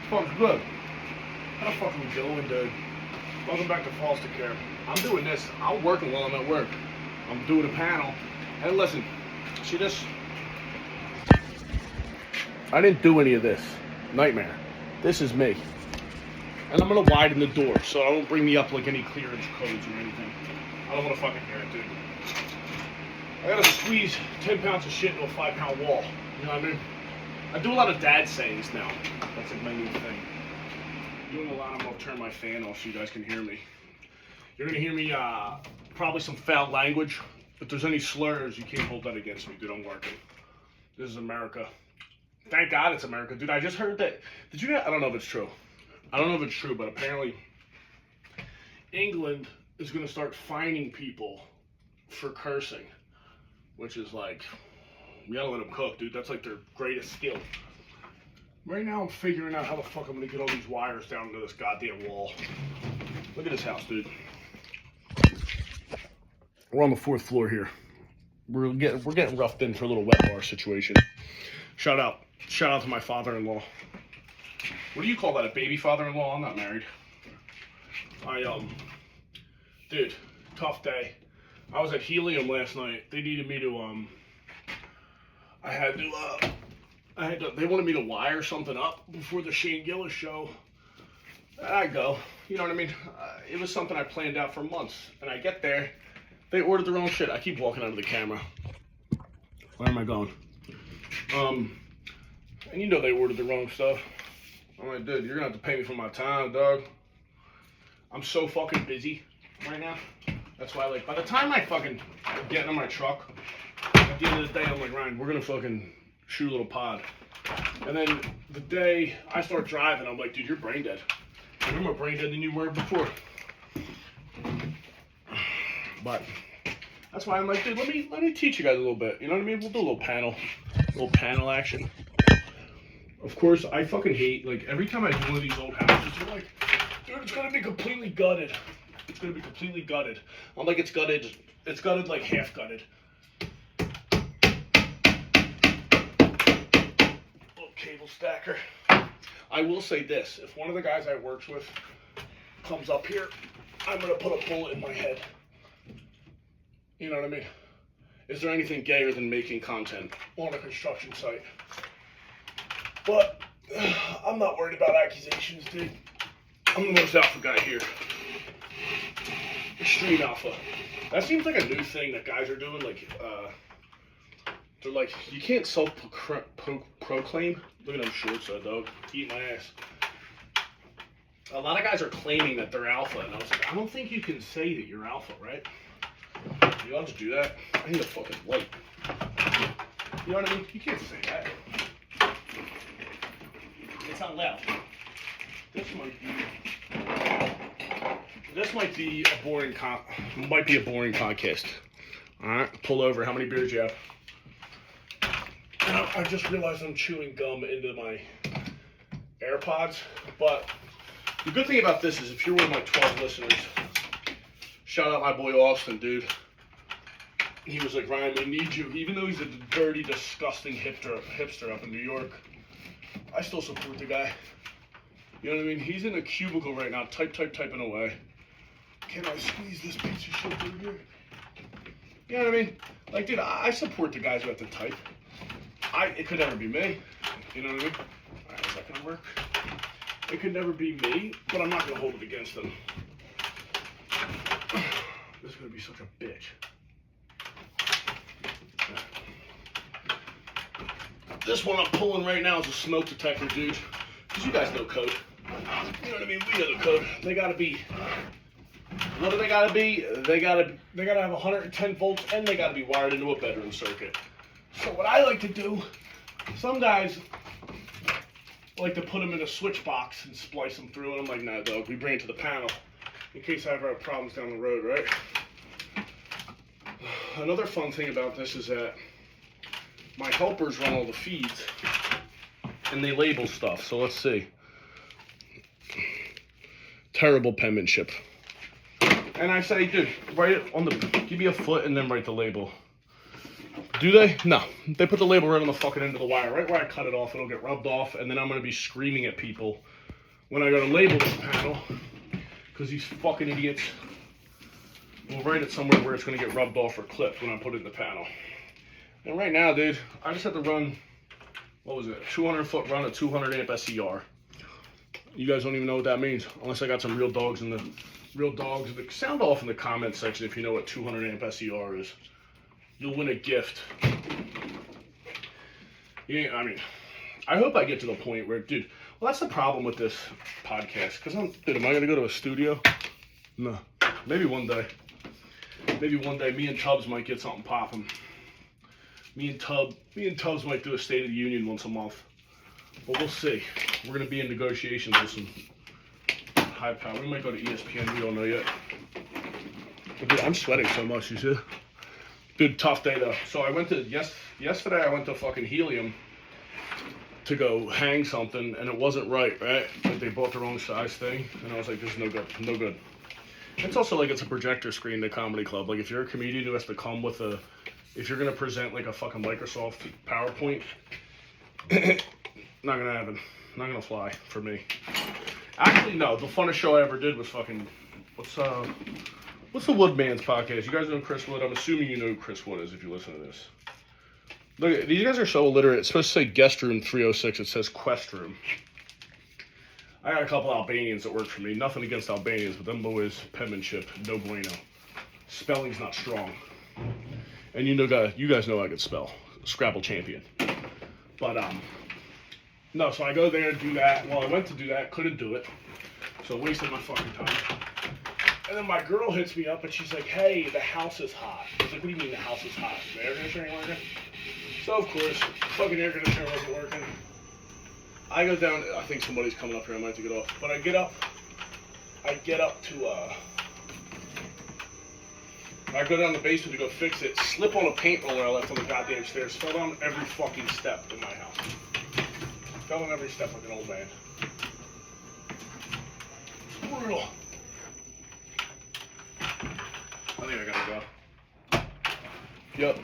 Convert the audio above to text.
Fuck's good. How the fuck are we doing, dude? Welcome back to foster care. I'm doing this. I'm working while I'm at work. I'm doing a panel. And listen, see this? I didn't do any of this. Nightmare. This is me. And I'm gonna widen the door so I don't bring me up like any clearance codes or anything. I don't wanna fucking hear it, dude. I gotta squeeze 10 pounds of shit into a 5-pound wall. You know what I mean? I do a lot of dad sayings now. That's like my new thing. Doing a lot. I'm gonna turn my fan off so you guys can hear me. You're gonna hear me probably some foul language. If there's any slurs, you can't hold that against me, dude. I'm working. This is America. Thank God it's America, dude. I just heard that. Did you? I don't know if it's true. I don't know if it's true, but apparently England is gonna start fining people for cursing, which is like, you gotta let them cook, dude. That's like their greatest skill. Right now, I'm figuring out how the fuck I'm gonna get all these wires down into this goddamn wall. Look at this house, dude. We're on the 4th floor here. We're getting roughed in for a little wet bar situation. Shout out to my father-in-law. What do you call that? A baby father-in-law? I'm not married. Dude, tough day. I was at Helium last night. They needed me to they wanted me to wire something up before the Shane Gillis show. And I go, you know what I mean? It was something I planned out for months. And I get there, they ordered the wrong shit. I keep walking out of the camera. Where am I going? And you know they ordered the wrong stuff. I'm like, dude, you're gonna have to pay me for my time, dog. I'm so fucking busy right now. That's why, like, by the time I fucking get in my truck, at the end of the day, I'm like, Ryan, we're gonna fucking shoot a little pod. And then the day I start driving, I'm like, dude, you're brain dead. You're more brain dead than you were before. But that's why I'm like, dude, let me teach you guys a little bit. You know what I mean? We'll do a little panel action. Of course, I fucking hate, like, every time I do one of these old houses, they're like, dude, it's gonna be completely gutted. It's gonna be completely gutted. I'm like, it's gutted like half gutted. Little cable stacker. I will say this, if one of the guys I worked with comes up here, I'm gonna put a bullet in my head. You know what I mean? Is there anything gayer than making content on a construction site? But I'm not worried about accusations, dude. I'm the most alpha guy here. Extreme alpha. That seems like a new thing that guys are doing. Like, they're like, you can't self-proclaim. Look at them shorts, though, dog. Eat my ass. A lot of guys are claiming that they're alpha, and I was like, I don't think you can say that you're alpha, right? You know, I'll just do that. I need a fucking light. You know what I mean? You can't say that. It's not loud. This might be a boring podcast. All right, pull over. How many beers you have? And I just realized I'm chewing gum into my AirPods. But the good thing about this is, if you're one of my 12 listeners, shout out my boy Austin, dude. He was like, Ryan, we need you. Even though he's a dirty, disgusting hipster up in New York, I still support the guy. You know what I mean? He's in a cubicle right now, typing away. Can I squeeze this piece of shit through here? You know what I mean? Like, dude, I support the guys who have to type. It could never be me. You know what I mean? Alright, is that gonna work? It could never be me, but I'm not gonna hold it against them. This is gonna be such a bitch. This one I'm pulling right now is a smoke detector, dude. Because you guys know code. You know what I mean? We know the code. They gotta be. What do they gotta be? They gotta have 110 volts, and they gotta be wired into a bedroom circuit. So what I like to do, some guys like to put them in a switch box and splice them through, and I'm like, nah, dog. We bring it to the panel in case I ever have problems down the road, right? Another fun thing about this is that my helpers run all the feeds, and they label stuff. So let's see. Terrible penmanship. And I say, dude, write it on the, give me a foot and then write the label. Do they? No. They put the label right on the fucking end of the wire. Right where I cut it off, it'll get rubbed off, and then I'm going to be screaming at people when I go to label this panel, because these fucking idiots will write it somewhere where it's going to get rubbed off or clipped when I put it in the panel. And right now, dude, I just had to run, what was it, 200-foot run at 200 amp SCR. You guys don't even know what that means, unless I got some real dogs in the sound off in the comment section if you know what 200 amp SCR is. You'll win a gift. Yeah, I mean, I hope I get to the point where, dude, well, that's the problem with this podcast. Because dude, am I going to go to a studio? No. Maybe one day. Maybe one day me and Tubbs might get something popping. Me and Tubbs might do a State of the Union once a month. But we'll see. We're going to be in negotiations with some high power. We might go to ESPN. We don't know yet. But dude, I'm sweating so much, you see? Dude, tough day though. So I went to, yesterday I went to fucking Helium to go hang something, and it wasn't right? Like they bought the wrong size thing, and I was like, this is no good. It's also like it's a projector screen to Comedy Club. Like if you're a comedian who has to come with if you're gonna present like a fucking Microsoft PowerPoint, not gonna happen. Not gonna fly for me. Actually, no. The funnest show I ever did was fucking, what's the Woodman's podcast? You guys know Chris Wood? I'm assuming you know who Chris Wood is if you listen to this. Look, these guys are so illiterate. It's supposed to say guest room 306. It says quest room. I got a couple Albanians that work for me. Nothing against Albanians, but them boys, penmanship, no bueno. Spelling's not strong. And you guys know I can spell. Scrabble champion. But, no, so I go there to do that. Well, I went to do that, couldn't do it. So wasted my fucking time. And then my girl hits me up and she's like, hey, the house is hot. I was like, what do you mean the house is hot? The air conditioner ain't working? So, of course, fucking air conditioner wasn't working. I go down, I think somebody's coming up here, I might have to get off. But I get up to, I go down the basement to go fix it, slip on a paint roller I left on the goddamn stairs, fell down every fucking step in my house. Fell on every step like an old man. Brutal. I think I gotta go. Yep.